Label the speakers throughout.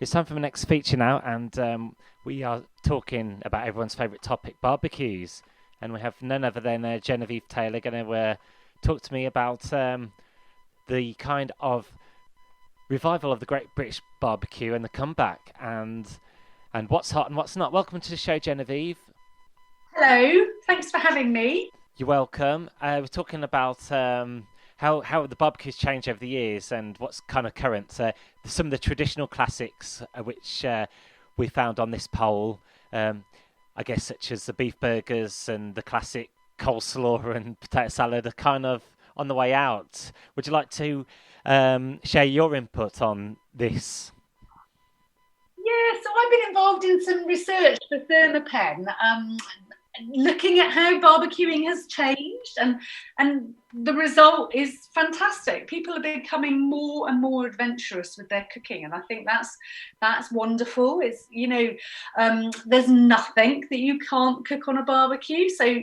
Speaker 1: It's time for the next feature now, and we are talking about everyone's favourite topic, barbecues. And we have none other than Genevieve Taylor going to talk to me about the kind of revival of the Great British Barbecue and the comeback, and what's hot and what's not. Welcome to the show, Genevieve.
Speaker 2: Hello, thanks for having me.
Speaker 1: You're welcome. We're talking about how the barbecue's changed over the years and what's kind of current. Some of the traditional classics which we found on this poll, I guess, such as the beef burgers and the classic coleslaw and potato salad, are kind of on the way out. Would you like to share your input on this?
Speaker 2: Yeah, so I've been involved in some research for Thermapen, looking at how barbecuing has changed, and the result is fantastic. People are becoming more and more adventurous with their cooking, and I think that's wonderful. It's there's nothing that you can't cook on a barbecue, so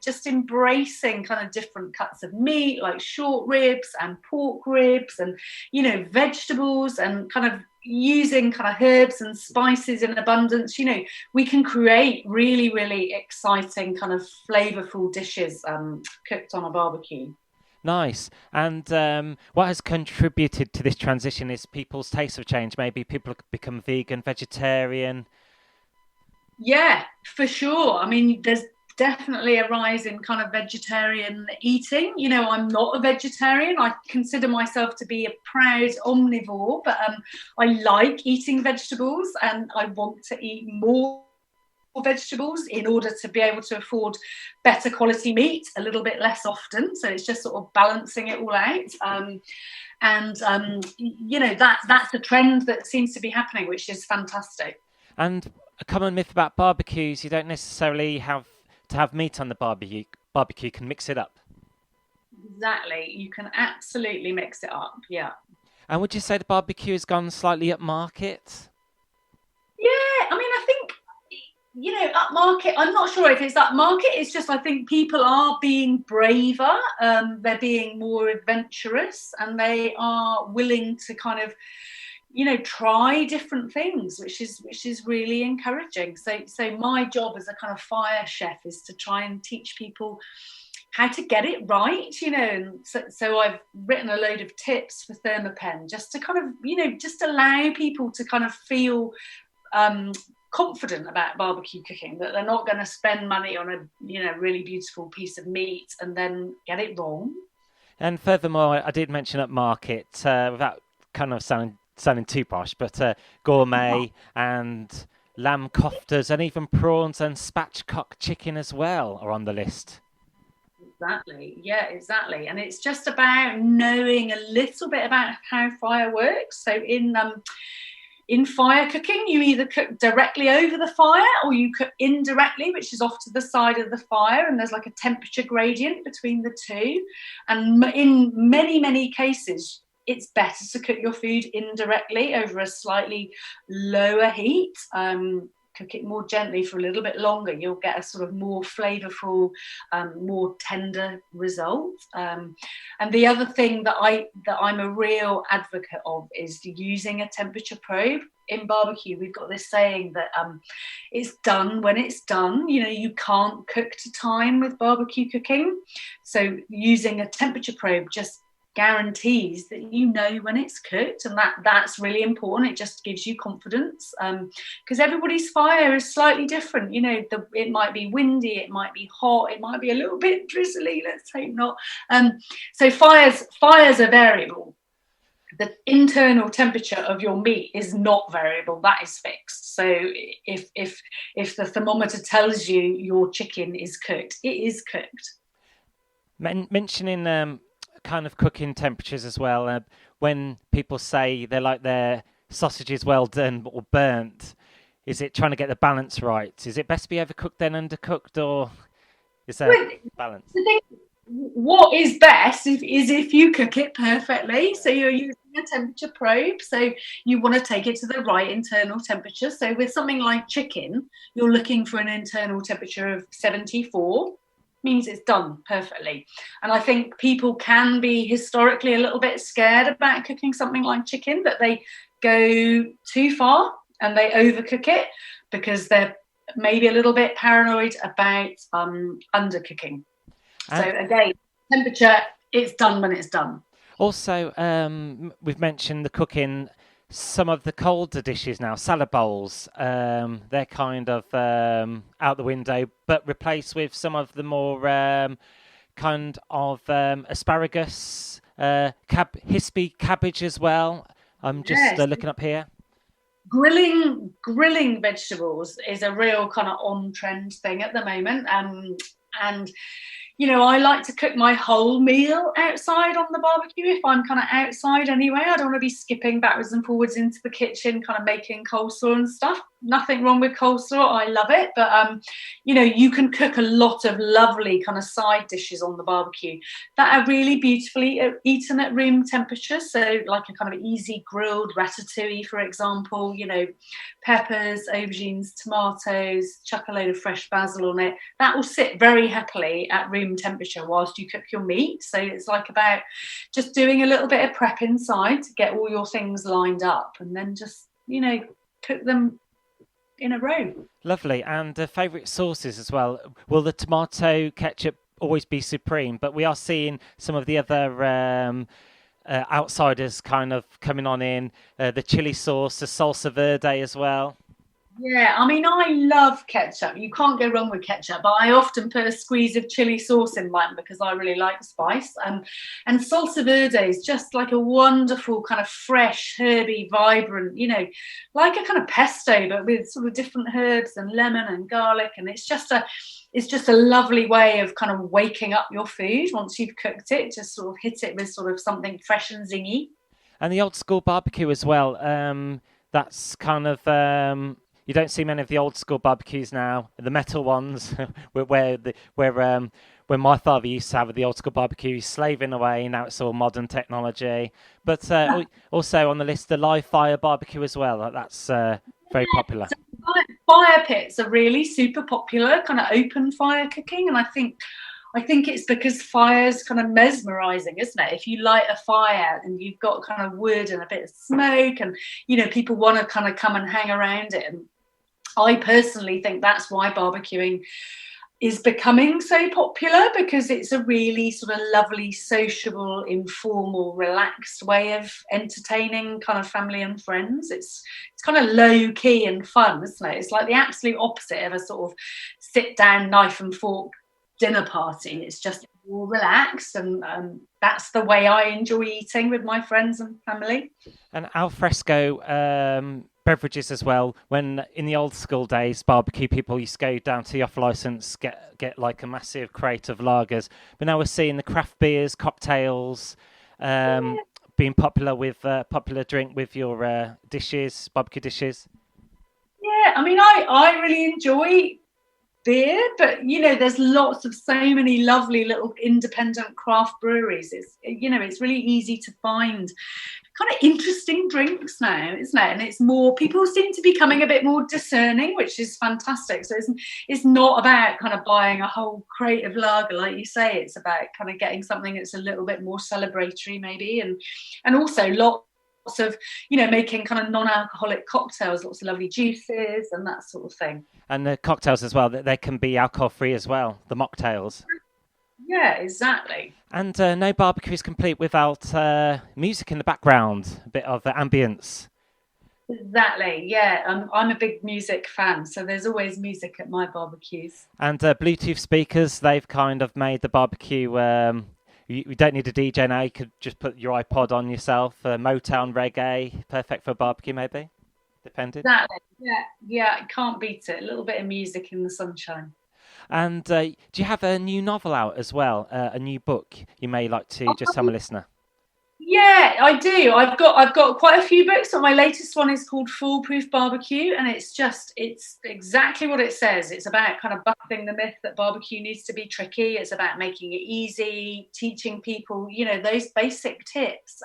Speaker 2: just embracing kind of different cuts of meat like short ribs and pork ribs, and vegetables, and kind of using kind of herbs and spices in abundance. We can create really, really exciting kind of flavorful dishes cooked on a barbecue.
Speaker 1: Nice. And what has contributed to this transition is people's tastes have changed. Maybe people have become vegan, vegetarian.
Speaker 2: Yeah, for sure. I mean, there's definitely a rise in kind of vegetarian eating. I'm not a vegetarian. I consider myself to be a proud omnivore, but I like eating vegetables, and I want to eat more vegetables in order to be able to afford better quality meat a little bit less often. So it's just sort of balancing it all out. That's a trend that seems to be happening, which is fantastic.
Speaker 1: And a common myth about barbecues, you don't necessarily have to have meat on the barbecue. Barbecue can mix it up.
Speaker 2: Exactly. You can absolutely mix it up. Yeah.
Speaker 1: And would you say the barbecue has gone slightly upmarket?
Speaker 2: Yeah. I mean, I think, upmarket, I'm not sure if it's upmarket. It's just, I think people are being braver. They're being more adventurous, and they are willing to kind of, try different things, which is really encouraging. So my job as a kind of fire chef is to try and teach people how to get it right. And so I've written a load of tips for Thermapen, just to kind of, just allow people to kind of feel confident about barbecue cooking, that they're not going to spend money on a really beautiful piece of meat and then get it wrong.
Speaker 1: And furthermore, I did mention upmarket without kind of sounding too posh, but gourmet and lamb koftas and even prawns and spatchcock chicken as well are on the list.
Speaker 2: Exactly. Yeah, exactly. And it's just about knowing a little bit about how fire works. So in fire cooking, you either cook directly over the fire or you cook indirectly, which is off to the side of the fire, and there's like a temperature gradient between the two. And in many, many cases, it's better to cook your food indirectly over a slightly lower heat. Cook it more gently for a little bit longer. You'll get a sort of more flavorful, more tender result. And the other thing that I'm a real advocate of is using a temperature probe in barbecue. We've got this saying that it's done when it's done. You can't cook to time with barbecue cooking. So using a temperature probe just guarantees that when it's cooked, and that's really important. It just gives you confidence, because everybody's fire is slightly different. It might be windy, it might be hot, it might be a little bit drizzly, let's hope not. So fires are variable. The internal temperature of your meat is not variable, that is fixed. So if the thermometer tells you your chicken is cooked, it is cooked.
Speaker 1: Mentioning kind of cooking temperatures as well. When people say they like their sausages well done or burnt, is it trying to get the balance right? Is it best to be overcooked then undercooked, or is there
Speaker 2: Well,
Speaker 1: balance?
Speaker 2: the thing, what is best is if you cook it perfectly.
Speaker 1: Yeah.
Speaker 2: So you're using a temperature probe. So you want to take it to the right internal temperature. So with something like chicken, you're looking for an internal temperature of 74. Means it's done perfectly. And I think people can be historically a little bit scared about cooking something like chicken, that they go too far and they overcook it because they're maybe a little bit paranoid about undercooking. So again, temperature, it's done when it's done.
Speaker 1: Also, we've mentioned the cooking. Some of the colder dishes now, salad bowls, they're kind of out the window, but replaced with some of the more kind of asparagus, hispy cabbage as well. I'm just looking up here.
Speaker 2: Grilling vegetables is a real kind of on-trend thing at the moment, and you know, I like to cook my whole meal outside on the barbecue if I'm kind of outside anyway. I don't want to be skipping backwards and forwards into the kitchen, kind of making coleslaw and stuff. Nothing wrong with coleslaw. I love it. But, you know, you can cook a lot of lovely kind of side dishes on the barbecue that are really beautifully eaten at room temperature. So like a kind of easy grilled ratatouille, for example, you know, peppers, aubergines, tomatoes, chuck a load of fresh basil on it. That will sit very happily at room temperature whilst you cook your meat. So it's like about just doing a little bit of prep inside to get all your things lined up and then just, you know, cook them in a row.
Speaker 1: Lovely. And favourite sauces as well. Will the tomato ketchup always be supreme? But we are seeing some of the other outsiders kind of coming on in. The chili sauce, the salsa verde as well.
Speaker 2: Yeah, I mean, I love ketchup. You can't go wrong with ketchup, but I often put a squeeze of chili sauce in mine because I really like spice. And salsa verde is just like a wonderful kind of fresh, herby, vibrant, you know, like a kind of pesto, but with sort of different herbs and lemon and garlic. And it's just a lovely way of kind of waking up your food once you've cooked it. Just sort of hit it with sort of something fresh and zingy.
Speaker 1: And the old school barbecue as well. That's kind of you don't see many of the old school barbecues now, the metal ones, where when my father used to have the old school barbecue, slaving away. Now it's all modern technology. But also on the list, the live fire barbecue as well. That's very popular.
Speaker 2: So fire pits are really super popular, kind of open fire cooking, and I think it's because fire's kind of mesmerizing, isn't it? If you light a fire and you've got kind of wood and a bit of smoke, and you know, people want to kind of come and hang around it. And I personally think that's why barbecuing is becoming so popular, because it's a really sort of lovely, sociable, informal, relaxed way of entertaining kind of family and friends. It's kind of low key and fun, isn't it? It's like the absolute opposite of a sort of sit down, knife and fork dinner party. It's just more relaxed, and that's the way I enjoy eating with my friends and family.
Speaker 1: And al fresco beverages as well. When in the old school days, barbecue people used to go down to the off license, get like a massive crate of lagers. But now we're seeing the craft beers, cocktails, being popular with popular drink with your dishes, barbecue dishes.
Speaker 2: Yeah, I mean, I really enjoy beer, but you know, there's so many lovely little independent craft breweries. It's, you know, it's really easy to find kind of interesting drinks now, isn't it? And it's more, people seem to be becoming a bit more discerning, which is fantastic. So it's not about kind of buying a whole crate of lager, like you say. It's about kind of getting something that's a little bit more celebratory, maybe, and also lots of, you know, making kind of non-alcoholic cocktails, lots of lovely juices and that sort of thing.
Speaker 1: And the cocktails as well, that they can be alcohol free as well, the mocktails.
Speaker 2: Yeah, exactly.
Speaker 1: And no barbecue is complete without music in the background, a bit of ambience.
Speaker 2: Exactly, yeah. I'm a big music fan, so there's always music at my barbecues.
Speaker 1: And Bluetooth speakers, they've kind of made the barbecue... You don't need a DJ now. You could just put your iPod on yourself. Motown reggae, perfect for a barbecue, maybe. Depending.
Speaker 2: Exactly. Yeah. Can't beat it. A little bit of music in the sunshine.
Speaker 1: And do you have a new novel out as well? A new book you may like to just tell my listener?
Speaker 2: Yeah, I do. I've got quite a few books, but my latest one is called Foolproof Barbecue, and it's exactly what it says. It's about kind of busting the myth that barbecue needs to be tricky. It's about making it easy, teaching people, you know, those basic tips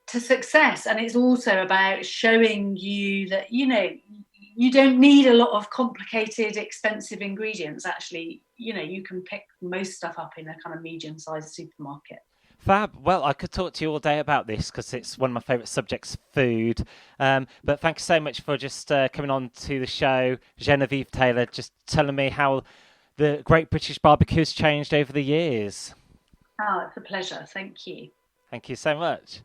Speaker 2: to success. And it's also about showing you that, you know, you don't need a lot of complicated, expensive ingredients. Actually, you know, you can pick most stuff up in a kind of medium-sized supermarket.
Speaker 1: Fab. Well, I could talk to you all day about this because it's one of my favourite subjects, food. But thank you so much for just coming on to the show, Genevieve Taylor, just telling me how the Great British Barbecue has changed over the years.
Speaker 2: Oh, it's a pleasure. Thank you.
Speaker 1: Thank you so much.